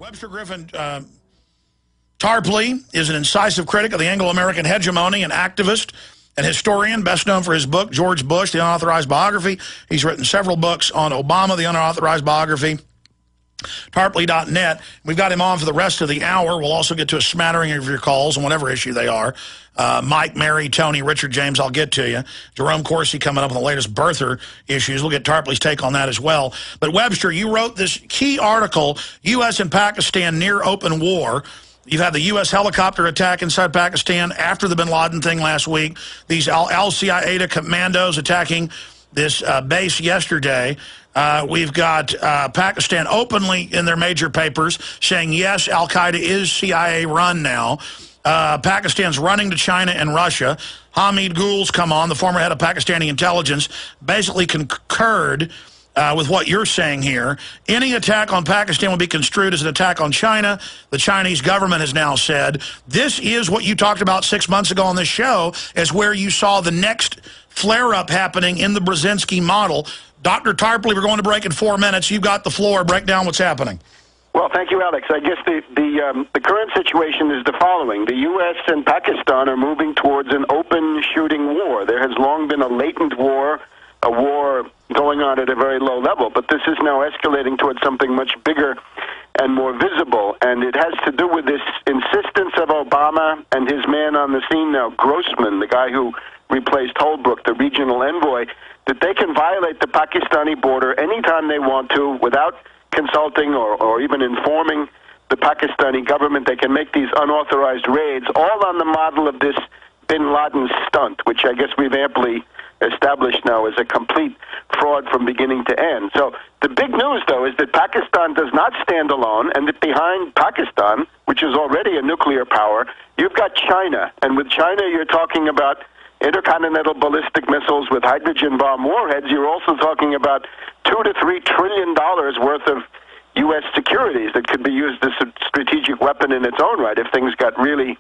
Webster Tarpley is an incisive critic of the Anglo-American hegemony, an activist and historian, best known for his book, George Bush, The Unauthorized Biography. He's written several books on Obama, The Unauthorized Biography, Tarpley.net. We've got him on for the rest of the hour. We'll also get to a smattering of your calls on whatever issue they are. Mike, Mary, Tony, Richard, James, I'll get to you. Jerome Corsi coming up on the latest birther issues. We'll get Tarpley's take on that as well. But Webster, you wrote this key article, U.S. and Pakistan near open war. You've had the U.S. helicopter attack inside Pakistan after the bin Laden thing last week. These al-Qaeda commandos attacking this base yesterday. We've got Pakistan openly in their major papers saying, yes, al-Qaeda is CIA run now. Pakistan's running to China and Russia. Hamid Gul's come on, the former head of Pakistani intelligence, basically concurred with what you're saying here. Any attack on Pakistan will be construed as an attack on China. The Chinese government has now said this is what you talked about 6 months ago on this show as where you saw the next flare-up happening in the Brzezinski model. Dr. Tarpley, we're going to break in 4 minutes. You've got the floor. Break down what's happening. Well, thank you, Alex. I guess the current situation is the following. The U.S. and Pakistan are moving towards an open shooting war. There has long been a latent war, a war going on at a very low level, but this is now escalating towards something much bigger and more visible, and it has to do with this insistence of Obama and his man on the scene now, Grossman, the guy who replaced Holbrooke, the regional envoy, that they can violate the Pakistani border anytime they want to without consulting or even informing the Pakistani government. They can make these unauthorized raids, all on the model of this bin Laden stunt, which I guess we've amply established now as a complete fraud from beginning to end. So the big news, though, is that Pakistan does not stand alone, and that behind Pakistan, which is already a nuclear power, you've got China. And with China, you're talking about intercontinental ballistic missiles with hydrogen bomb warheads. You're also talking about $2 to $3 trillion worth of U.S. securities that could be used as a strategic weapon in its own right if things got really,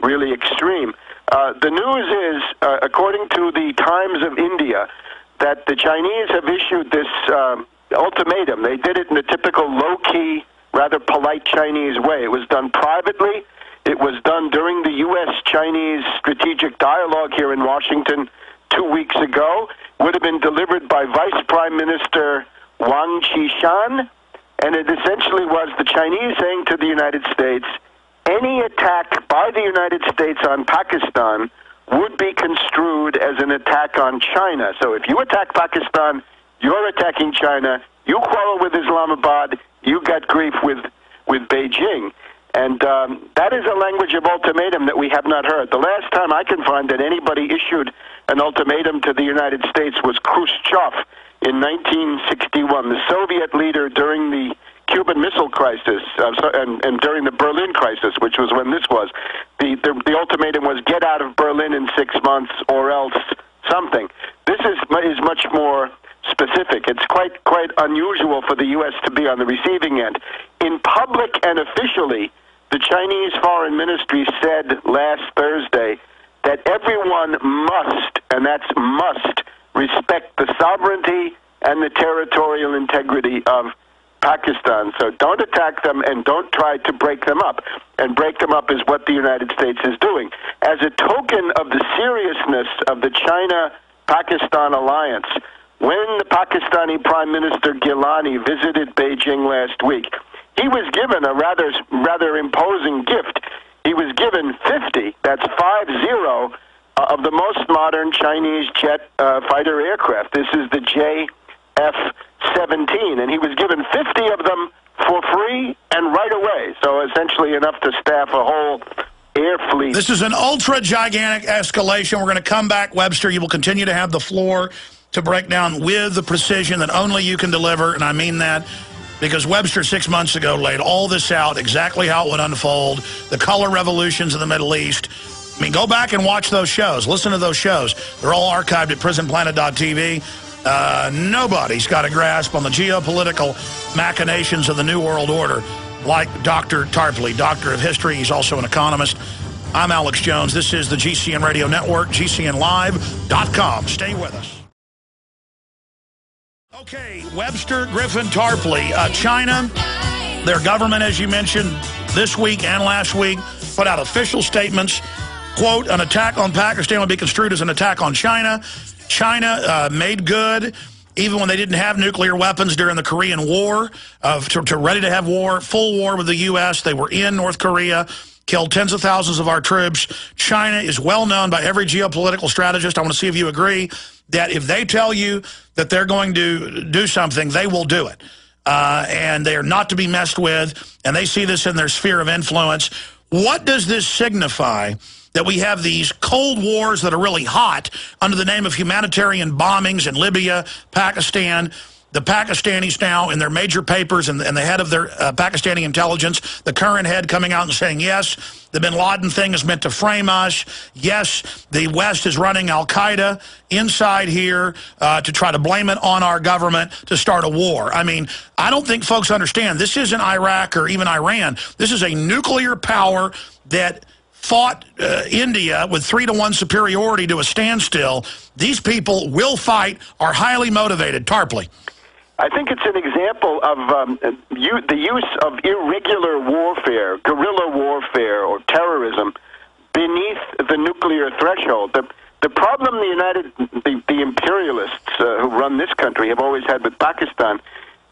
really extreme. The news is, according to the Times of India, that the Chinese have issued this ultimatum. They did it in a typical low-key, rather polite Chinese way. It was done privately. It was done during the U.S.-Chinese strategic dialogue here in Washington 2 weeks ago. Would have been delivered by Vice Prime Minister Wang Qishan, and it essentially was the Chinese saying to the United States, any attack by the United States on Pakistan would be construed as an attack on China. So if you attack Pakistan, you're attacking China. You quarrel with Islamabad, you got grief with Beijing. And that is a language of ultimatum that we have not heard. The last time I can find that anybody issued an ultimatum to the United States was Khrushchev in 1961, the Soviet leader during the Cuban Missile Crisis and during the Berlin Crisis, which was when this was. The ultimatum was get out of Berlin in 6 months or else something. This is much more specific. It's quite unusual for the U.S. to be on the receiving end. In public and officially, the Chinese Foreign Ministry said last Thursday that everyone must, and that's must, respect the sovereignty and the territorial integrity of Pakistan. So don't attack them and don't try to break them up. And break them up is what the United States is doing. As a token of the seriousness of the China-Pakistan alliance, when the Pakistani Prime Minister Gilani visited Beijing last week, he was given a rather imposing gift. He was given 50, that's 50, of the most modern Chinese jet fighter aircraft. This is the JF-17, and he was given 50 of them for free and right away. So essentially enough to staff a whole air fleet. This is an ultra-gigantic escalation. We're going to come back, Webster. You will continue to have the floor to break down with the precision that only you can deliver, and I mean that because Webster 6 months ago laid all this out, exactly how it would unfold, the color revolutions in the Middle East. I mean, go back and watch those shows. Listen to those shows. They're all archived at prisonplanet.tv. Nobody's got a grasp on the geopolitical machinations of the New World Order like Dr. Tarpley, doctor of history. He's also an economist. I'm Alex Jones. This is the GCN Radio Network, GCNlive.com. Stay with us. Okay, Webster Tarpley, China Their government, as you mentioned, this week and last week, put out official statements. Quote, an attack on Pakistan will be construed as an attack on China. China made good, even when they didn't have nuclear weapons during the Korean War, to ready to have war, full war with the U.S. They were in North Korea, killed tens of thousands of our troops. China is well known by every geopolitical strategist. I want to see if you agree that if they tell you that they're going to do something, they will do it. And they are not to be messed with, and they see this in their sphere of influence. What does this signify, that we have these cold wars that are really hot under the name of humanitarian bombings in Libya, Pakistan? The Pakistanis now, in their major papers, and the head of their Pakistani intelligence, the current head coming out and saying, yes, the bin Laden thing is meant to frame us. Yes, the West is running al-Qaeda inside here to try to blame it on our government to start a war. I mean, I don't think folks understand. This isn't Iraq or even Iran. This is a nuclear power that fought India with 3-to-1 superiority to a standstill. These people will fight, are highly motivated. Tarpley. I think it's an example of the use of irregular warfare, guerrilla warfare, or terrorism beneath the nuclear threshold. The problem the imperialists who run this country have always had with Pakistan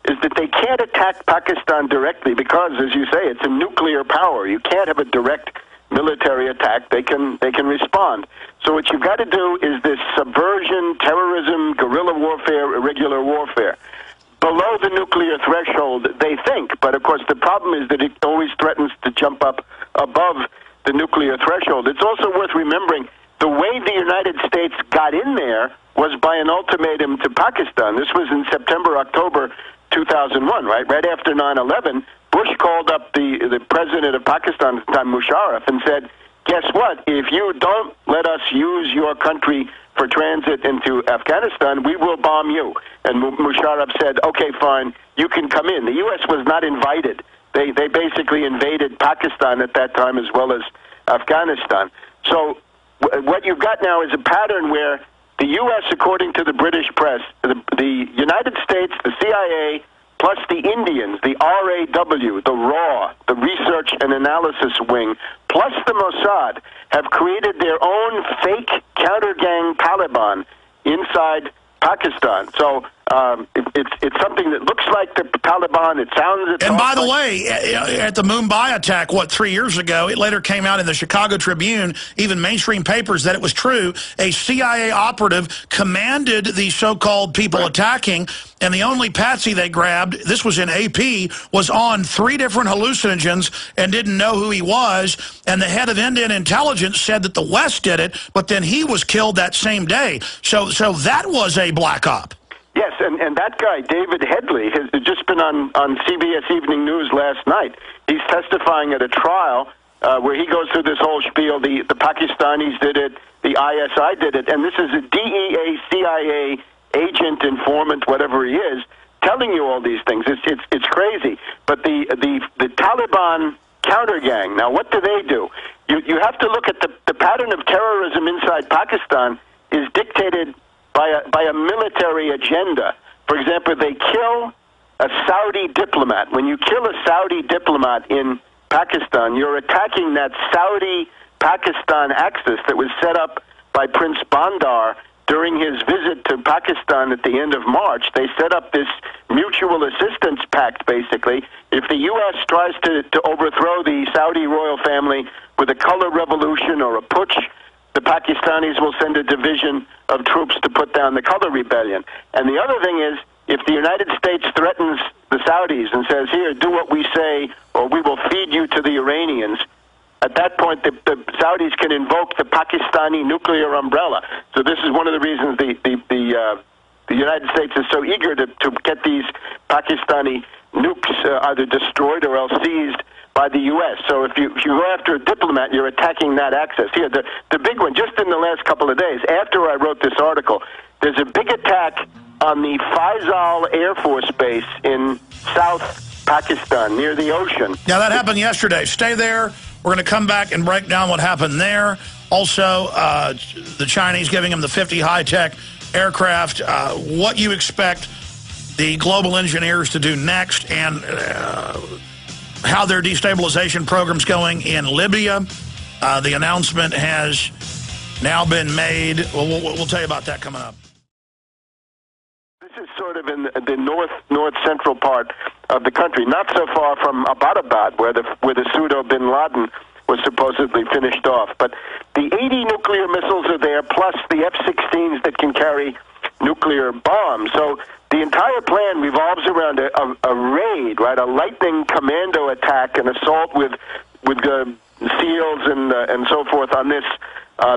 is that they can't attack Pakistan directly because, as you say, it's a nuclear power. You can't have a direct military attack. They can respond. So what you've got to do is this subversion, terrorism, guerrilla warfare, irregular warfare. Below the nuclear threshold, they think, but of course the problem is that it always threatens to jump up above the nuclear threshold. It's also worth remembering the way the United States got in there was by an ultimatum to Pakistan. This was in September, October 2001, right? Right after 9/11, Bush called up the president of Pakistan at the time, Musharraf, and said, guess what? If you don't let us use your country for transit into Afghanistan, we will bomb you. And Musharraf said, okay, fine, you can come in. The U.S. was not invited. They basically invaded Pakistan at that time as well as Afghanistan. So what you've got now is a pattern where the U.S., according to the British press, the United States, the CIA, plus the Indians, the RAW, the RAW, the Research and Analysis Wing, plus the Mossad, have created their own fake counter-gang Taliban inside Pakistan. So it's something that looks like the Taliban. It sounds. And by the way, at the Mumbai attack, 3 years ago, it later came out in the Chicago Tribune, even mainstream papers, that it was true. A CIA operative commanded the so-called people attacking, and the only patsy they grabbed, this was in AP, was on 3 different hallucinogens and didn't know who he was. And the head of Indian intelligence said that the West did it, but then he was killed that same day. So that was a black op. Yes, and that guy, David Headley, has just been on CBS Evening News last night. He's testifying at a trial where he goes through this whole spiel. The Pakistanis did it, the ISI did it, and this is a DEA, CIA agent, informant, whatever he is, telling you all these things. It's crazy. But the Taliban counter gang, now what do they do? You have to look at the pattern of terrorism inside Pakistan is dictated by a military agenda. For example, they kill a Saudi diplomat. When you kill a Saudi diplomat in Pakistan, you're attacking that Saudi-Pakistan axis that was set up by Prince Bandar during his visit to Pakistan at the end of March. They set up this mutual assistance pact, basically. If the U.S. tries to overthrow the Saudi royal family with a color revolution or a putsch, the Pakistanis will send a division of troops to put down the color rebellion. And the other thing is, if the United States threatens the Saudis and says, here, do what we say, or we will feed you to the Iranians, at that point, the Saudis can invoke the Pakistani nuclear umbrella. So this is one of the reasons the United States is so eager to get these Pakistani nukes either destroyed or else seized by the U.S. So if you go after a diplomat, you're attacking that axis. Here, the big one, just in the last couple of days, after I wrote this article, there's a big attack on the Faisal Air Force Base in South Pakistan, near the ocean. Now, that happened yesterday. Stay there. We're going to come back and break down what happened there. Also, the Chinese giving them the 50 high-tech aircraft. What you expect the global engineers to do next, and how their destabilization program's going in Libya. The announcement has now been made. We'll tell you about that coming up. This is sort of in the north central part of the country, not so far from Abbottabad, where the pseudo bin Laden was supposedly finished off. But the 80 nuclear missiles are there, plus the F-16s that can carry nuclear bombs. So the entire plan revolves around a raid, right? A lightning commando attack, an assault with SEALs and so forth on this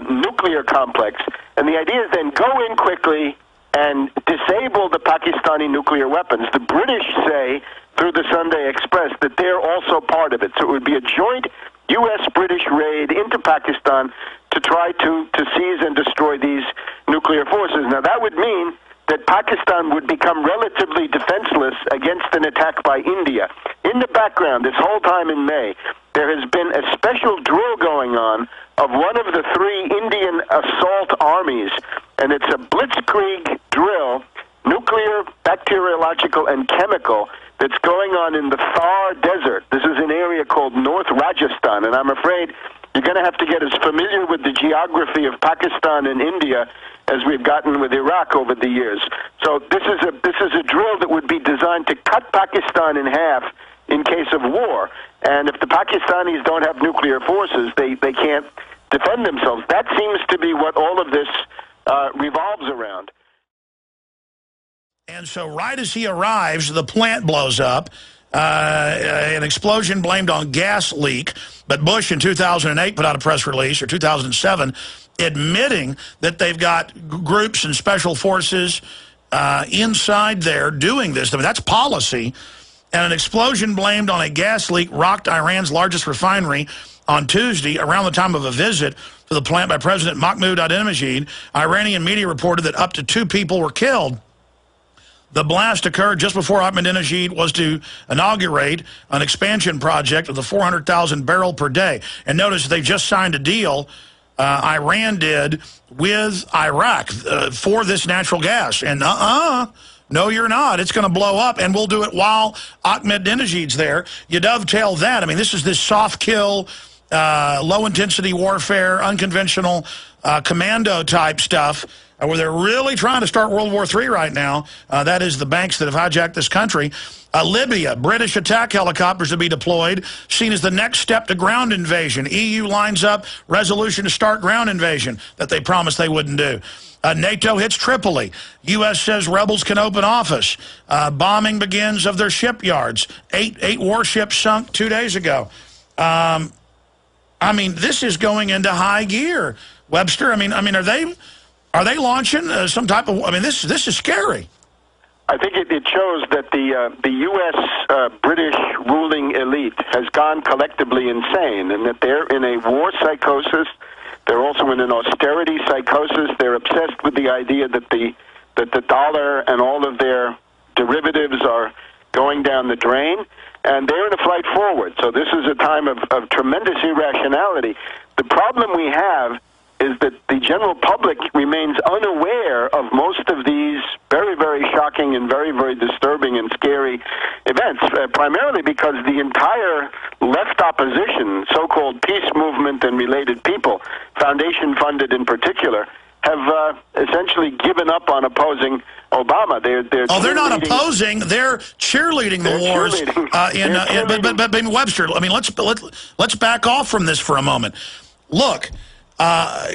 nuclear complex. And the idea is then go in quickly and disable the Pakistani nuclear weapons. The British say through the Sunday Express that they're also part of it. So it would be a joint U.S.-British raid into Pakistan to try to seize and destroy these nuclear forces. Now, that would mean that Pakistan would become relatively defenseless against an attack by India. In the background, this whole time in May, there has been a special drill going on of one of the three Indian assault armies, and it's a blitzkrieg drill, nuclear, bacteriological, and chemical, that's going on in the Thar Desert. This is an area called North Rajasthan, and I'm afraid you're going to have to get as familiar with the geography of Pakistan and India as we've gotten with Iraq over the years. So this is a drill that would be designed to cut Pakistan in half in case of war. And if the Pakistanis don't have nuclear forces, they can't defend themselves. That seems to be what all of this revolves around. And so right as he arrives, the plant blows up. An explosion blamed on gas leak. But Bush in 2008 put out a press release, or 2007, admitting that they've got groups and special forces inside there doing this. I mean, that's policy. And an explosion blamed on a gas leak rocked Iran's largest refinery on Tuesday around the time of a visit to the plant by President Mahmoud Ahmadinejad. Iranian media reported that up to 2 people were killed. The blast occurred just before Ahmadinejad was to inaugurate an expansion project of the 400,000 barrel per day. And notice they just signed a deal, Iran did, with Iraq for this natural gas. And no, you're not. It's going to blow up, and we'll do it while Ahmadinejad's there. You dovetail that. I mean, this is this soft kill, low-intensity warfare, unconventional commando-type stuff, where they're really trying to start World War III right now. That is the banks that have hijacked this country. Libya, British attack helicopters to be deployed, seen as the next step to ground invasion. EU lines up resolution to start ground invasion that they promised they wouldn't do. NATO hits Tripoli. U.S. says rebels can open office. Bombing begins of their shipyards. Eight warships sunk 2 days ago. I mean, this is going into high gear. Webster, I mean, are they launching some type of? I mean, this is scary. I think it shows that the U.S. British ruling elite has gone collectively insane, and that they're in a war psychosis. They're also in an austerity psychosis. They're obsessed with the idea that the dollar and all of their derivatives are going down the drain, and they're in a flight forward. So this is a time of tremendous irrationality. The problem we have is that the general public remains unaware of most of these very, very shocking and very, very disturbing and scary events, primarily because the entire left opposition, so-called peace movement and related people, foundation-funded in particular, have essentially given up on opposing Obama. They're not opposing; they're cheerleading the wars. But Webster, I mean, let's back off from this for a moment. Look.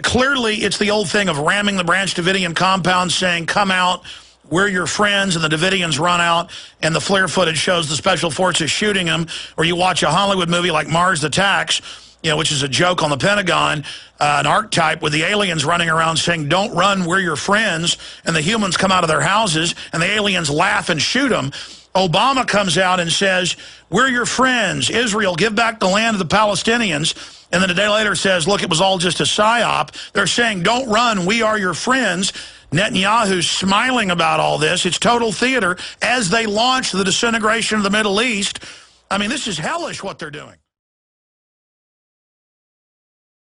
Clearly, it's the old thing of ramming the Branch Davidian compound, saying, come out, we're your friends, and the Davidians run out, and the flare footage shows the special forces shooting them, or you watch a Hollywood movie like Mars Attacks, which is a joke on the Pentagon, an archetype with the aliens running around saying, don't run, we're your friends, and the humans come out of their houses, and the aliens laugh and shoot them. Obama comes out and says, we're your friends, Israel, give back the land to the Palestinians. And then a day later says, look, it was all just a psyop. They're saying, don't run, we are your friends. Netanyahu's smiling about all this. It's total theater as they launch the disintegration of the Middle East. I mean, this is hellish what they're doing.